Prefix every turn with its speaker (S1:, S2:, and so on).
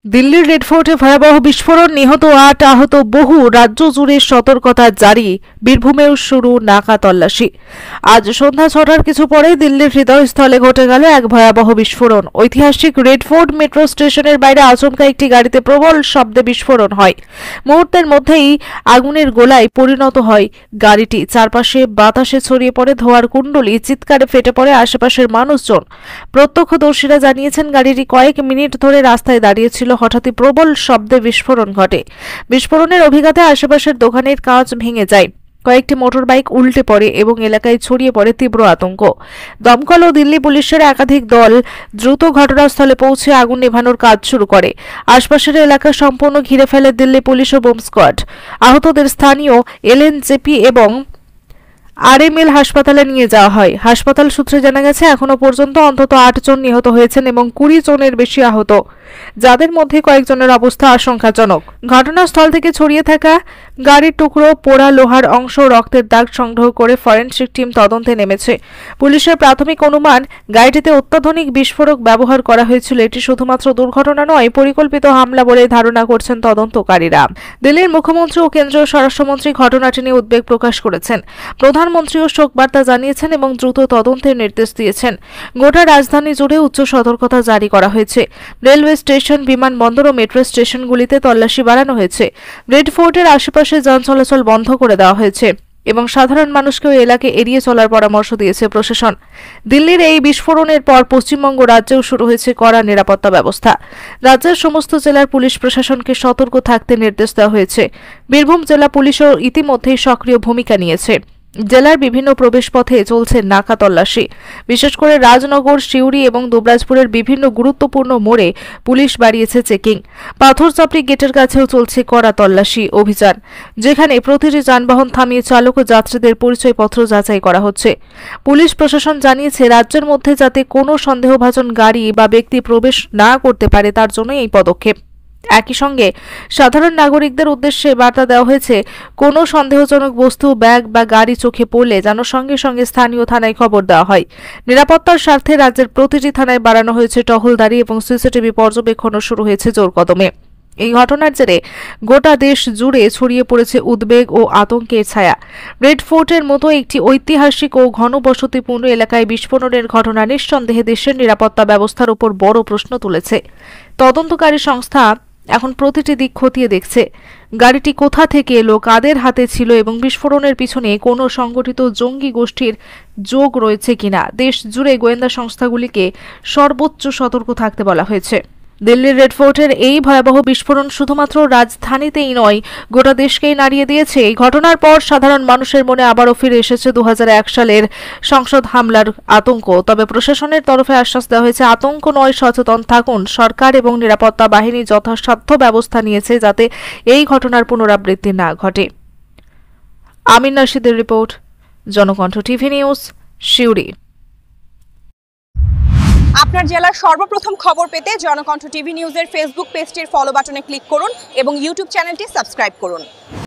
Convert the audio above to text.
S1: দিল্লির রেড ফোর্টে ভয়াবহ বিস্ফোরণ, নিহত ৮, আহত বহু, রাজ্য জুড়ে সতর্কতা জারি, বীরভূমেও শুরু নাকা তল্লাশি। আজ সন্ধ্যা ৬টার কিছু পরে দিল্লির হৃদয়স্থলে ঘটে গেল এক ভয়াবহ বিস্ফোরণ। ঐতিহাসিক রেড ফোর্ট মেট্রো স্টেশনের বাইরে আচমকা একটি গাড়িতে প্রবল শব্দে বিস্ফোরণ হয়। মুহূর্তের মধ্যেই আগুনের গোলায় পরিণত হয় গাড়িটি। চারপাশে বাতাসে ছড়িয়ে পড়ে ধোঁয়ার কুণ্ডলী, চিৎকারে ফেটে পড়ে আশেপাশের মানুষজন। প্রত্যক্ষদর্শীরা জানিয়েছেন গাড়িটি কয়েক মিনিট ধরে রাস্তায় দাঁড়িয়েছিল। হঠাৎই প্রবল শব্দে বিস্ফোরণ ঘটে। বিস্ফোরণের অভিঘাতে আশেপাশের দোকানের কাঁচ ভেঙে যায়, কয়েকটি মোটর বাইক উল্টে পড়ে এবং এলাকায় ছড়িয়ে পড়ে তীব্র আতঙ্ক। দমকল ও দিল্লি পুলিশের একাধিক দল দ্রুত ঘটনাস্থলে পৌঁছে আগুন নেভানোর কাজ শুরু করে। আশপাশের এলাকা সম্পূর্ণ ঘিরে ফেলে দিল্লি পুলিশ ও বোম স্কোয়াড। আহতদের স্থানীয় এলএনজেপি এবং আরএমএল হাসপাতালে নিয়ে যাওয়া হয়। হাসপাতাল সূত্রে জানা গেছে, এখনো পর্যন্ত অন্তত ৮ জন নিহত হয়েছেন এবং ২০ জনের বেশি আহত, যাদের মধ্যে কয়েকজনের অবস্থা আশঙ্কাজনক। ঘটনাস্থল থেকে ছড়িয়ে থাকা গাড়ির টুকরো, পোড়া লোহার অংশ, রক্তের দাগ সংগ্রহ করে ফরেনসিক টিম তদন্তে নেমেছে। পুলিশের প্রাথমিক অনুমান, গাড়িটিতে অত্যাধুনিক বিস্ফোরক ব্যবহার করা হয়েছিল। এটি শুধুমাত্র দুর্ঘটনা নয়, পরিকল্পিত হামলা বলে ধারণা করছেন তদন্তকারীরা। দিল্লির মুখ্যমন্ত্রী ও কেন্দ্রীয় স্বরাষ্ট্রমন্ত্রী ঘটনাটি নিয়ে উদ্বেগ প্রকাশ করেছেন। প্রধানমন্ত্রীও শোক বার্তা জানিয়েছেন এবং দ্রুত তদন্তের নির্দেশ দিয়েছেন। গোটা রাজধানী জুড়ে উচ্চ সতর্কতা জারি করা হয়েছে। রেলওয়ে স্টেশন, বিমানবন্দর ও মেট্রো স্টেশনগুলিতে তল্লাশি বাড়ানো হয়েছে। রেড ফোর্টের আশেপাশে যান চলাচল বন্ধ করে দেওয়া হয়েছে এবং সাধারণ মানুষকে ওই এলাকায় এড়িয়ে চলার পরামর্শ দিয়েছে প্রশাসন। দিল্লির এই বিস্ফোরণের পর পশ্চিমবঙ্গ রাজ্যেও শুরু হয়েছে কড়া নিরাপত্তা ব্যবস্থা। রাজ্যের সমস্ত জেলার পুলিশ প্রশাসনকে সতর্ক থাকতে নির্দেশ দেওয়া হয়েছে। বীরভূম জেলা পুলিশও ইতিমধ্যেই সক্রিয় ভূমিকা নিয়েছে। জেলার বিভিন্ন প্রবেশপথে চলছে নাকা তল্লাশি। বিশেষ করে রাজনগর, সিউড়ি এবং দুবরাজপুরের বিভিন্ন গুরুত্বপূর্ণ মোড়ে পুলিশ বাড়িয়েছে চেকিং। পাথরচাপড়ি গেটের কাছেও চলছে কড়া তল্লাশি অভিযান, যেখানে প্রতিটি যানবাহন থামিয়ে চালক ও যাত্রীদের পরিচয়পত্র যাচাই করা হচ্ছে। পুলিশ প্রশাসন জানিয়েছে, রাজ্যের মধ্যে যাতে কোনো সন্দেহভাজন গাড়ি বা ব্যক্তি প্রবেশ না করতে পারে, তার জন্য এই পদক্ষেপ। একই সঙ্গে সাধারণ নাগরিকদের উদ্দেশ্যে বার্তা দেওয়া হয়েছে, কোনো সন্দেহজনক বস্তু, ব্যাগ বা গাড়ি চোখে পড়লে যেন সঙ্গে সঙ্গে স্থানীয় থানায় খবর দেওয়া হয়। নিরাপত্তার স্বার্থে রাজ্যের প্রতিটি থানায় বাড়ানো হয়েছে টহলদারি এবং সিসিটিভি পর্যবেক্ষণও শুরু হয়েছে জোর কদমে। এই ঘটনার জেরে গোটা দেশ জুড়ে ছড়িয়ে পড়েছে উদ্বেগ ও আতঙ্কের ছায়া। রেড ফোর্টের মতো একটি ঐতিহাসিক ও ঘনবসতিপূর্ণ এলাকায় বিস্ফোরণের ঘটনা নিঃসন্দেহে দেশের নিরাপত্তা ব্যবস্থার উপর বড় প্রশ্ন তুলেছে। তদন্তকারী সংস্থা এখন প্রতিটি দিক খতিয়ে দেখছে। গাড়িটি কোথা থেকে এলো, কাদের হাতে ছিল এবং বিস্ফোরণের পিছনে কোনো সংগঠিত জঙ্গি গোষ্ঠীর যোগ রয়েছে কিনা। দেশ জুড়ে গোয়েন্দা সংস্থাগুলিকে সর্বোচ্চ সতর্ক থাকতে বলা হয়েছে। দিল্লির রেড ফোর্টের এই ভয়াবহ বিস্ফোরণ শুধুমাত্র রাজধানীতেই নয়, গোটা দেশকেই নাড়িয়ে দিয়েছে। এই ঘটনার পর সাধারণ মানুষের মনে আবারও ফিরে এসেছে ২০০১ সালের সংসদ হামলার আতঙ্ক। তবে প্রশাসনের তরফে আশ্বাস দেওয়া হয়েছে, আতঙ্ক নয়, সচেতন থাকুন। সরকার এবং নিরাপত্তা বাহিনী যথাসাধ্য ব্যবস্থা নিয়েছে যাতে এই ঘটনার পুনরাবৃত্তি না ঘটে। আমিন নাশিদের report, Janakantha TV news, Suri.
S2: আপনার জেলার সর্বপ্রথম খবর পেতে জনকণ্ঠ টিভি নিউজের ফেসবুক পেজটির ফলো বাটনে ক্লিক করুন এবং ইউটিউব চ্যানেলটি সাবস্ক্রাইব করুন।